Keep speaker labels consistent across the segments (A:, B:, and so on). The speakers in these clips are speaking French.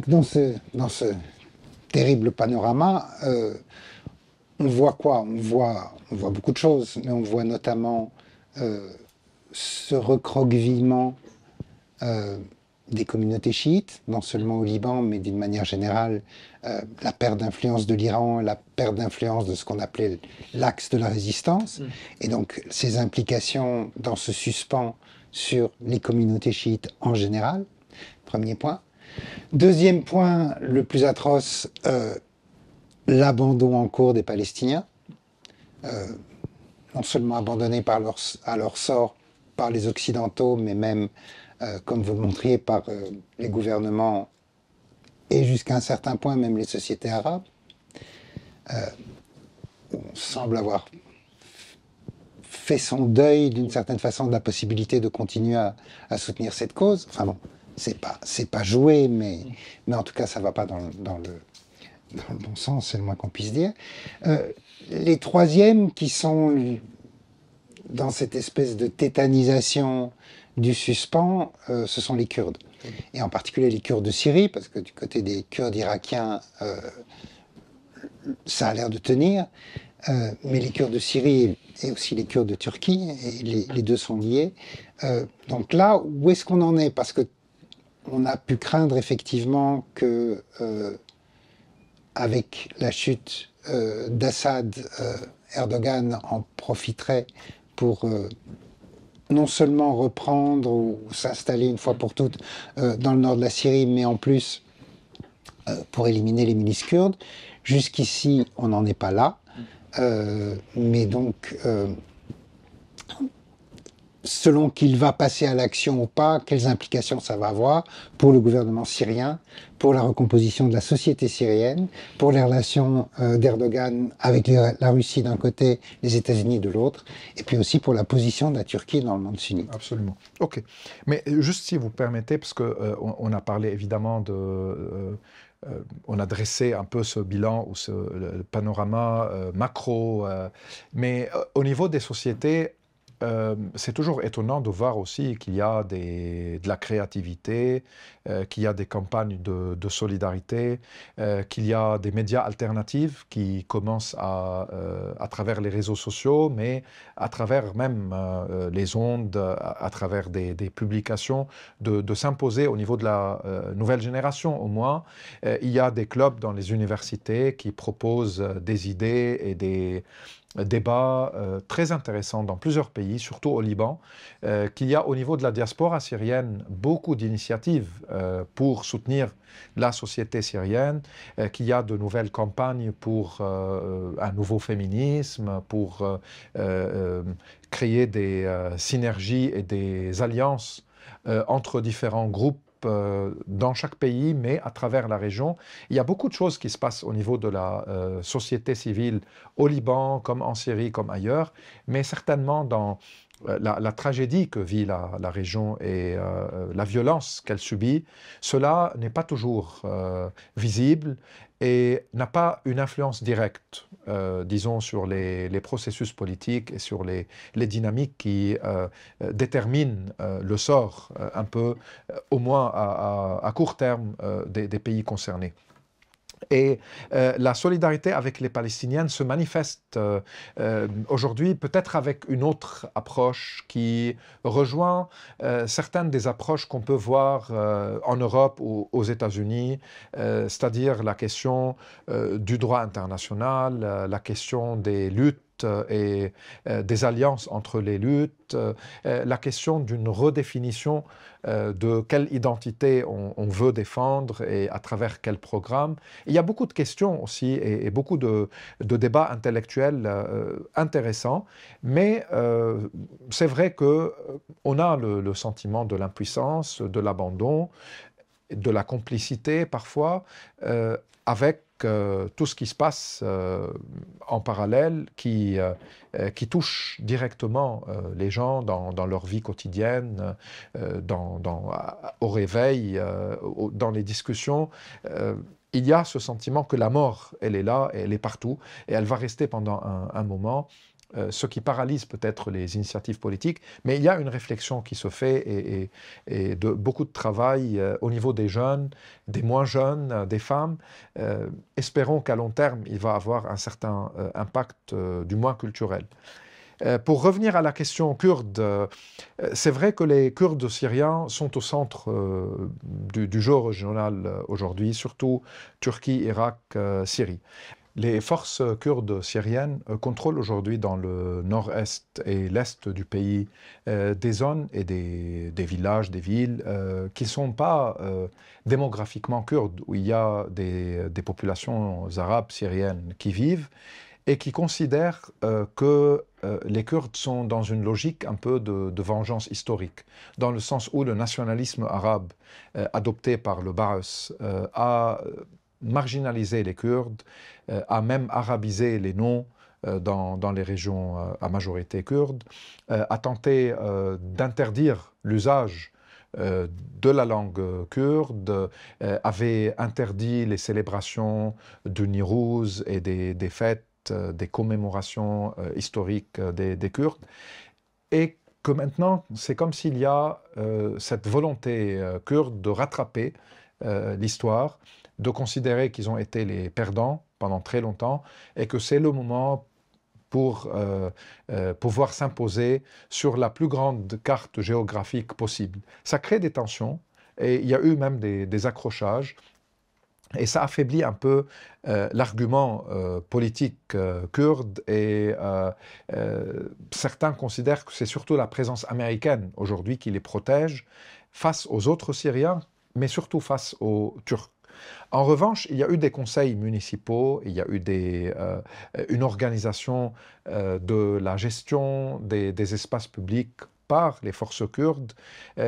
A: donc, dans ce terrible panorama, on voit quoi? On voit beaucoup de choses, mais on voit notamment ce recroquevillement des communautés chiites, non seulement au Liban, mais d'une manière générale, la perte d'influence de l'Iran, la perte d'influence de ce qu'on appelait l'axe de la résistance, et donc ces implications dans ce suspens sur les communautés chiites en général, premier point. Deuxième point, le plus atroce, l'abandon en cours des Palestiniens, non seulement abandonnés à leur sort par les Occidentaux, mais même, comme vous le montriez, par les gouvernements et jusqu'à un certain point même les sociétés arabes. On semble avoir fait son deuil d'une certaine façon de la possibilité de continuer à soutenir cette cause. Enfin bon, c'est pas joué, mais en tout cas ça va pas dans le bon sens, c'est le moins qu'on puisse dire. Les troisièmes qui sont dans cette espèce de tétanisation du suspens, ce sont les Kurdes. Et en particulier les Kurdes de Syrie, parce que du côté des Kurdes irakiens, ça a l'air de tenir. Mais les Kurdes de Syrie et aussi les Kurdes de Turquie, et les deux sont liés. Donc là, où est-ce qu'on en est? Parce que on a pu craindre effectivement que, avec la chute d'Assad, Erdogan en profiterait pour non seulement reprendre ou s'installer une fois pour toutes dans le nord de la Syrie, mais en plus pour éliminer les milices kurdes. Jusqu'ici, on n'en est pas là. Mais donc, selon qu'il va passer à l'action ou pas, quelles implications ça va avoir pour le gouvernement syrien, pour la recomposition de la société syrienne, pour les relations d'Erdogan avec la Russie d'un côté, les États-Unis de l'autre, et puis aussi pour la position de la Turquie dans le monde sunnite.
B: Absolument. Ok. Mais juste si vous permettez, parce que on a parlé évidemment de... on a dressé un peu ce bilan ou le panorama macro, mais au niveau des sociétés, c'est toujours étonnant de voir aussi qu'il y a de la créativité, qu'il y a des campagnes de solidarité, qu'il y a des médias alternatifs qui commencent à travers les réseaux sociaux, mais à travers même les ondes, à travers des publications, de s'imposer au niveau de la nouvelle génération au moins. Il y a des clubs dans les universités qui proposent des idées et des débats très intéressants dans plusieurs pays, surtout au Liban, qu'il y a au niveau de la diaspora syrienne beaucoup d'initiatives pour soutenir la société syrienne, qu'il y a de nouvelles campagnes pour un nouveau féminisme, pour créer des synergies et des alliances entre différents groupes dans chaque pays, mais à travers la région. Il y a beaucoup de choses qui se passent au niveau de la société civile au Liban, comme en Syrie, comme ailleurs, mais certainement dans la tragédie que vit la région et la violence qu'elle subit, cela n'est pas toujours visible et n'a pas une influence directe, disons, sur les processus politiques et sur les dynamiques qui déterminent le sort, un peu, au moins à court terme, des pays concernés. Et la solidarité avec les Palestiniennes se manifeste aujourd'hui peut-être avec une autre approche qui rejoint certaines des approches qu'on peut voir en Europe ou aux États-Unis, c'est-à-dire la question du droit international, la question des luttes et des alliances entre les luttes, la question d'une redéfinition de quelle identité on veut défendre et à travers quel programme. Il y a beaucoup de questions aussi et beaucoup de débats intellectuels intéressants, mais c'est vrai qu'on a le sentiment de l'impuissance, de l'abandon, de la complicité parfois, avec tout ce qui se passe en parallèle qui touche directement les gens dans leur vie quotidienne, au réveil, dans les discussions. Il y a ce sentiment que la mort, elle est là, elle est partout, et elle va rester pendant un moment. ce qui paralyse peut-être les initiatives politiques, mais il y a une réflexion qui se fait et de beaucoup de travail au niveau des jeunes, des moins jeunes, des femmes. Espérons qu'à long terme, il va avoir un certain impact, du moins culturel. Pour revenir à la question kurde, c'est vrai que les Kurdes syriens sont au centre du jeu régional aujourd'hui, surtout Turquie, Irak, Syrie. Les forces kurdes syriennes contrôlent aujourd'hui dans le nord-est et l'est du pays des zones et des villages, des villes qui ne sont pas démographiquement kurdes, où il y a des populations arabes syriennes qui vivent et qui considèrent que les Kurdes sont dans une logique un peu de vengeance historique, dans le sens où le nationalisme arabe adopté par le Baas a marginalisé les Kurdes, a même arabisé les noms dans les régions à majorité kurde, a tenté d'interdire l'usage de la langue kurde, avait interdit les célébrations du Nowrouz et des fêtes, des commémorations historiques des Kurdes, et que maintenant, c'est comme s'il y a cette volonté kurde de rattraper l'histoire, de considérer qu'ils ont été les perdants pendant très longtemps, et que c'est le moment pour pouvoir s'imposer sur la plus grande carte géographique possible. Ça crée des tensions, et il y a eu même des accrochages, et ça affaiblit un peu l'argument politique kurde, et certains considèrent que c'est surtout la présence américaine aujourd'hui qui les protège face aux autres Syriens, mais surtout face aux Turcs. En revanche, il y a eu des conseils municipaux, il y a eu une organisation de la gestion des espaces publics par les forces kurdes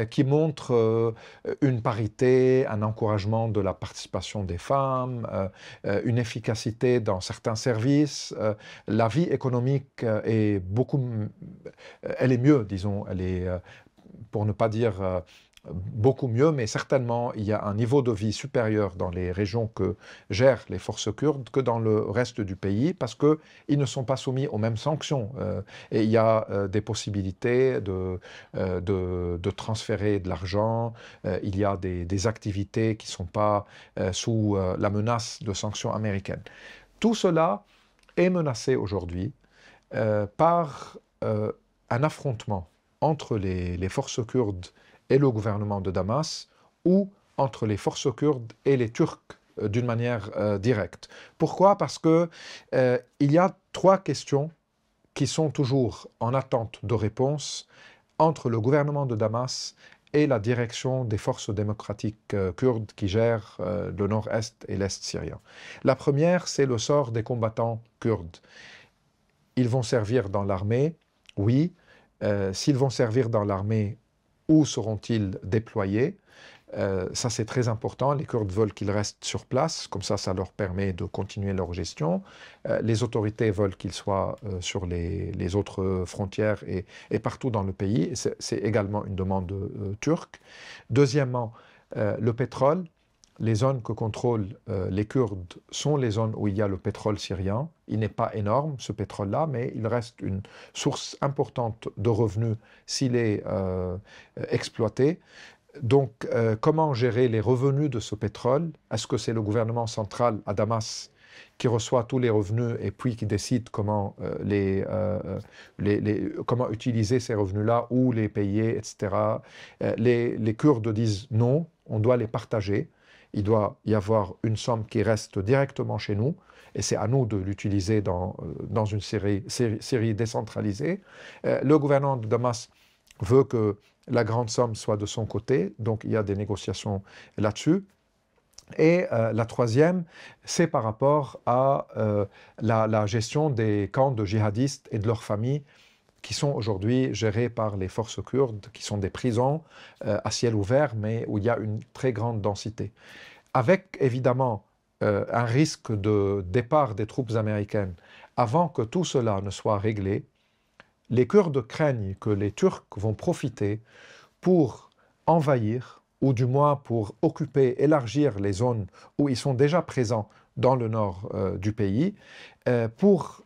B: qui montre une parité, un encouragement de la participation des femmes, une efficacité dans certains services. La vie économique est elle est mieux, disons, elle est, pour ne pas dire beaucoup mieux, mais certainement il y a un niveau de vie supérieur dans les régions que gèrent les forces kurdes que dans le reste du pays, parce qu'ils ne sont pas soumis aux mêmes sanctions. Et il y a des possibilités de transférer de l'argent, il y a des activités qui ne sont pas sous la menace de sanctions américaines. Tout cela est menacé aujourd'hui par un affrontement entre les forces kurdes et le gouvernement de Damas, ou entre les forces kurdes et les Turcs d'une manière directe. Pourquoi? Parce que il y a trois questions qui sont toujours en attente de réponse entre le gouvernement de Damas et la direction des forces démocratiques kurdes qui gèrent le nord-est et l'est syrien. La première, c'est le sort des combattants kurdes. Ils vont servir dans l'armée, oui. S'ils vont servir dans l'armée, où seront-ils déployés? Ça, c'est très important. Les Kurdes veulent qu'ils restent sur place, comme ça leur permet de continuer leur gestion. Les autorités veulent qu'ils soient sur les autres frontières et partout dans le pays. C'est également une demande turque. Deuxièmement, le pétrole. Les zones que contrôlent les Kurdes sont les zones où il y a le pétrole syrien. Il n'est pas énorme, ce pétrole-là, mais il reste une source importante de revenus s'il est exploité. Donc, comment gérer les revenus de ce pétrole? Est-ce que c'est le gouvernement central à Damas qui reçoit tous les revenus et puis qui décide comment, comment utiliser ces revenus-là, où les payer, etc. Les Kurdes disent non, on doit les partager. Il doit y avoir une somme qui reste directement chez nous, et c'est à nous de l'utiliser dans une série décentralisée. Le gouvernement de Damas veut que la grande somme soit de son côté, donc il y a des négociations là-dessus. Et la troisième, c'est par rapport à la gestion des camps de djihadistes et de leurs familles, qui sont aujourd'hui gérés par les forces kurdes, qui sont des prisons à ciel ouvert, mais où il y a une très grande densité. Avec évidemment un risque de départ des troupes américaines. Avant que tout cela ne soit réglé, les Kurdes craignent que les Turcs vont profiter pour envahir, ou du moins pour occuper, élargir les zones où ils sont déjà présents dans le nord du pays, pour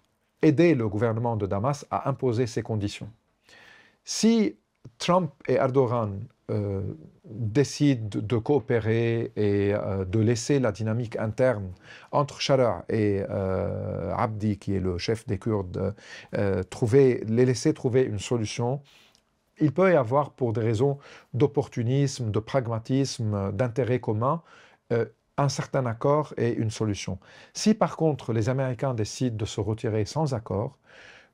B: aider le gouvernement de Damas à imposer ces conditions. Si Trump et Erdogan décident de coopérer et de laisser la dynamique interne entre Shara et Abdi, qui est le chef des Kurdes, les laisser trouver une solution, il peut y avoir, pour des raisons d'opportunisme, de pragmatisme, d'intérêt commun, un certain accord et une solution. Si par contre les Américains décident de se retirer sans accord,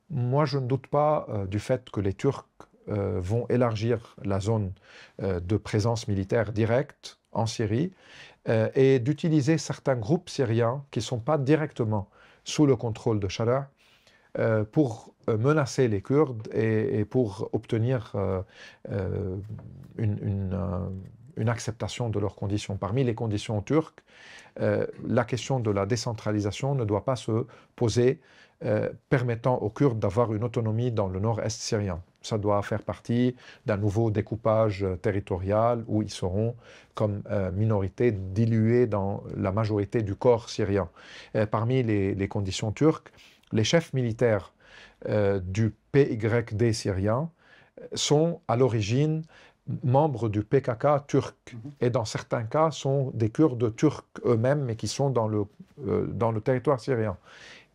B: moi je ne doute pas du fait que les Turcs vont élargir la zone de présence militaire directe en Syrie et d'utiliser certains groupes syriens qui ne sont pas directement sous le contrôle de Shara pour menacer les Kurdes et pour obtenir une acceptation de leurs conditions. Parmi les conditions turques, la question de la décentralisation ne doit pas se poser, permettant aux Kurdes d'avoir une autonomie dans le nord-est syrien. Ça doit faire partie d'un nouveau découpage territorial où ils seront comme minorité dilués dans la majorité du corps syrien. Parmi les conditions turques, les chefs militaires du PYD syrien sont à l'origine membres du PKK turc et dans certains cas sont des Kurdes turcs eux-mêmes mais qui sont dans le territoire syrien.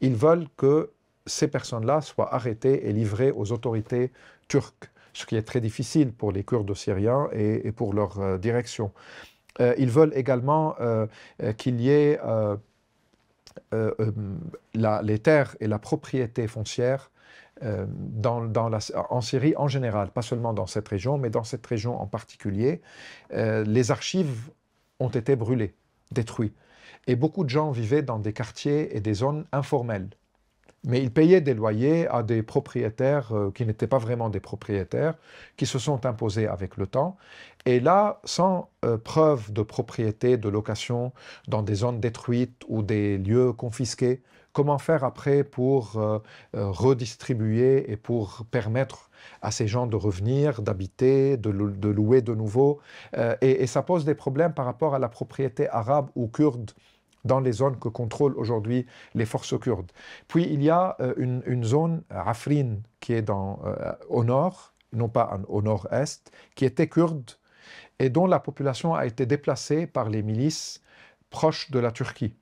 B: Ils veulent que ces personnes-là soient arrêtées et livrées aux autorités turques, ce qui est très difficile pour les Kurdes syriens et pour leur direction. Ils veulent également qu'il y ait les terres et la propriété foncière en Syrie en général, pas seulement dans cette région, mais dans cette région en particulier. Les archives ont été brûlées, détruites. Et beaucoup de gens vivaient dans des quartiers et des zones informelles. Mais ils payaient des loyers à des propriétaires qui n'étaient pas vraiment des propriétaires, qui se sont imposés avec le temps. Et là, sans preuve de propriété, de location, dans des zones détruites ou des lieux confisqués, comment faire après pour redistribuer et pour permettre à ces gens de revenir, d'habiter, de louer de nouveau. Et ça pose des problèmes par rapport à la propriété arabe ou kurde dans les zones que contrôlent aujourd'hui les forces kurdes. Puis il y a une zone, Afrin, qui est au nord, non pas au nord-est, qui était kurde et dont la population a été déplacée par les milices proches de la Turquie.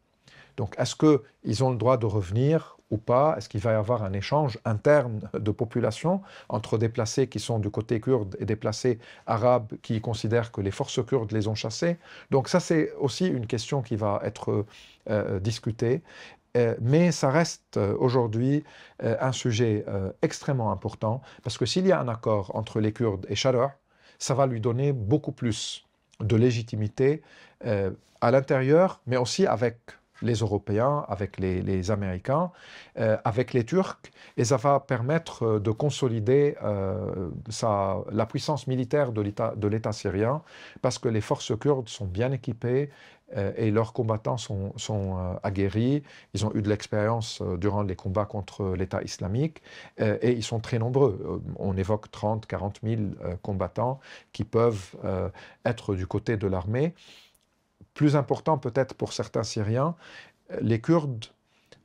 B: Donc est-ce qu'ils ont le droit de revenir ou pas? Est-ce qu'il va y avoir un échange interne de population entre déplacés qui sont du côté kurde et déplacés arabes qui considèrent que les forces kurdes les ont chassés? Donc ça, c'est aussi une question qui va être discutée. Mais ça reste aujourd'hui un sujet extrêmement important parce que s'il y a un accord entre les Kurdes et Shara, ça va lui donner beaucoup plus de légitimité à l'intérieur, mais aussi avec les Européens, avec les Américains, avec les Turcs, et ça va permettre de consolider la puissance militaire de l'État syrien, parce que les forces kurdes sont bien équipées et leurs combattants sont aguerris, ils ont eu de l'expérience durant les combats contre l'État islamique, et ils sont très nombreux. On évoque 30 000, 40 000 combattants qui peuvent être du côté de l'armée. Plus important peut-être pour certains Syriens, les Kurdes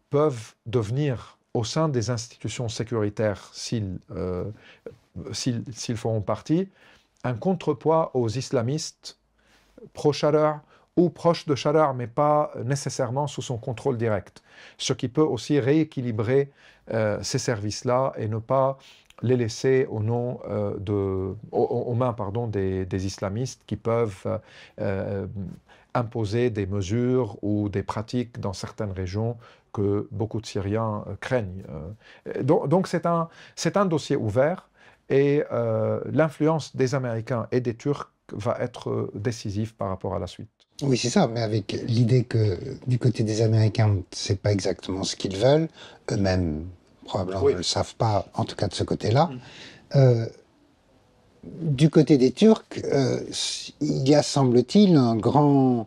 B: peuvent devenir, au sein des institutions sécuritaires, s'ils feront partie, un contrepoids aux islamistes pro-Shara ou proches de Shara, mais pas nécessairement sous son contrôle direct. Ce qui peut aussi rééquilibrer ces services-là et ne pas les laisser aux mains des islamistes qui peuvent imposer des mesures ou des pratiques dans certaines régions que beaucoup de Syriens craignent. Donc c'est un dossier ouvert et l'influence des Américains et des Turcs va être décisive par rapport à la suite.
A: Oui, c'est ça, mais avec l'idée que du côté des Américains, on ne sait pas exactement ce qu'ils veulent, eux-mêmes probablement ne le savent pas, en tout cas de ce côté-là. Du côté des Turcs, il y a, semble-t-il, une grande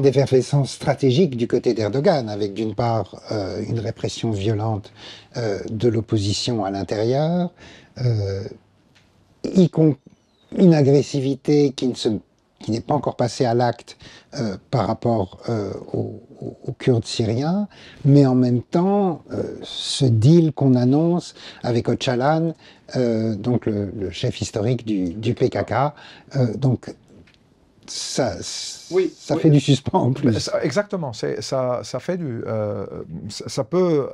A: effervescence stratégique du côté d'Erdogan, avec d'une part une répression violente de l'opposition à l'intérieur, une agressivité qui qui n'est pas encore passé à l'acte par rapport aux Kurdes syriens, mais en même temps, ce deal qu'on annonce avec Öcalan, donc le chef historique du PKK, donc ça, ça fait du suspens en plus.
B: Exactement, ça fait ça peut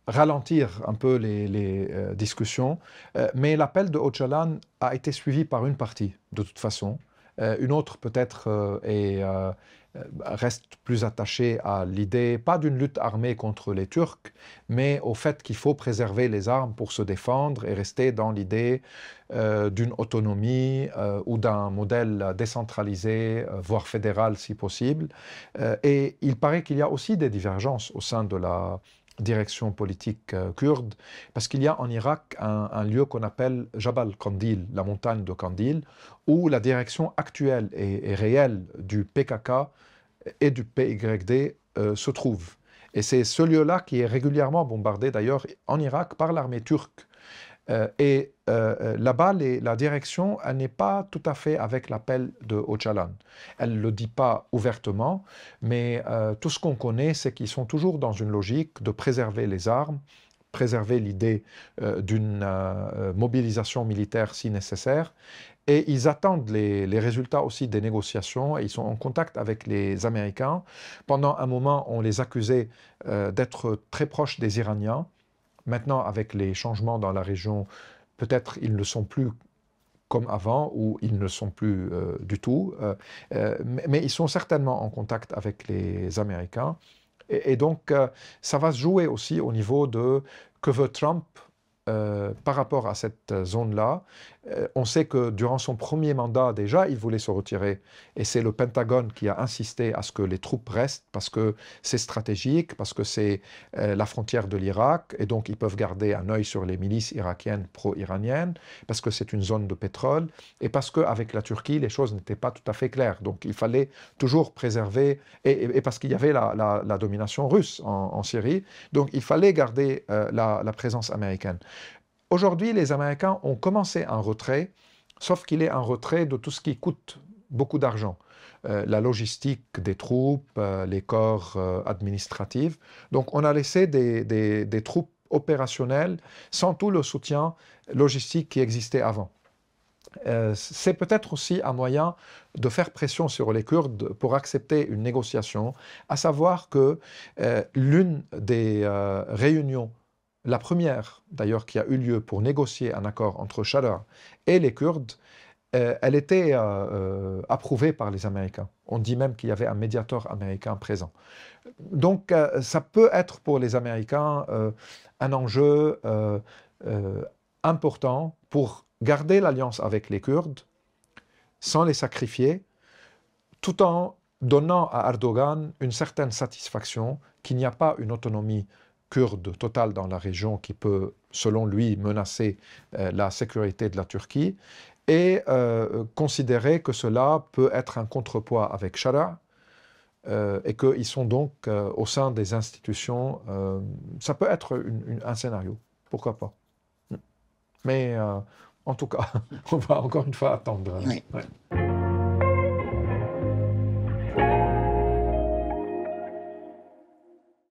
B: ralentir un peu les discussions, mais l'appel de Öcalan a été suivi par une partie, de toute façon. Une autre peut-être reste plus attachée à l'idée, pas d'une lutte armée contre les Turcs, mais au fait qu'il faut préserver les armes pour se défendre et rester dans l'idée d'une autonomie ou d'un modèle décentralisé, voire fédéral si possible. Et il paraît qu'il y a aussi des divergences au sein de la direction politique kurde, parce qu'il y a en Irak un lieu qu'on appelle Jabal Kandil, la montagne de Kandil, où la direction actuelle et réelle du PKK et du PYD se trouve. Et c'est ce lieu-là qui est régulièrement bombardé d'ailleurs en Irak par l'armée turque. Là-bas, la direction, elle n'est pas tout à fait avec l'appel de Öcalan. Elle ne le dit pas ouvertement, mais tout ce qu'on connaît, c'est qu'ils sont toujours dans une logique de préserver les armes, préserver l'idée d'une mobilisation militaire si nécessaire, et ils attendent les résultats aussi des négociations, et ils sont en contact avec les Américains. Pendant un moment, on les accusait d'être très proches des Iraniens. Maintenant, avec les changements dans la région, peut-être ils ne sont plus comme avant, ou ils ne sont plus du tout, mais ils sont certainement en contact avec les Américains. Et donc, ça va se jouer aussi au niveau de que veut Trump par rapport à cette zone-là. On sait que durant son premier mandat, déjà, il voulait se retirer. Et c'est le Pentagone qui a insisté à ce que les troupes restent, parce que c'est stratégique, parce que c'est la frontière de l'Irak, et donc ils peuvent garder un œil sur les milices irakiennes pro-iraniennes, parce que c'est une zone de pétrole, et parce qu'avec la Turquie, les choses n'étaient pas tout à fait claires. Donc il fallait toujours préserver, et parce qu'il y avait la domination russe en Syrie, donc il fallait garder la présence américaine. Aujourd'hui, les Américains ont commencé un retrait, sauf qu'il est un retrait de tout ce qui coûte beaucoup d'argent. La logistique des troupes, les corps administratifs. Donc on a laissé des troupes opérationnelles sans tout le soutien logistique qui existait avant. C'est peut-être aussi un moyen de faire pression sur les Kurdes pour accepter une négociation, à savoir que l'une des réunions, la première d'ailleurs qui a eu lieu pour négocier un accord entre Chadha et les Kurdes, elle était approuvée par les Américains. On dit même qu'il y avait un médiateur américain présent. Donc ça peut être pour les Américains un enjeu important pour garder l'alliance avec les Kurdes sans les sacrifier, tout en donnant à Erdogan une certaine satisfaction qu'il n'y a pas une autonomie kurde totale dans la région qui peut, selon lui, menacer la sécurité de la Turquie, et considérer que cela peut être un contrepoids avec Chadha, et qu'ils sont donc au sein des institutions. Ça peut être un scénario, pourquoi pas. Mais en tout cas, on va encore une fois attendre.
A: Oui.
B: Ouais.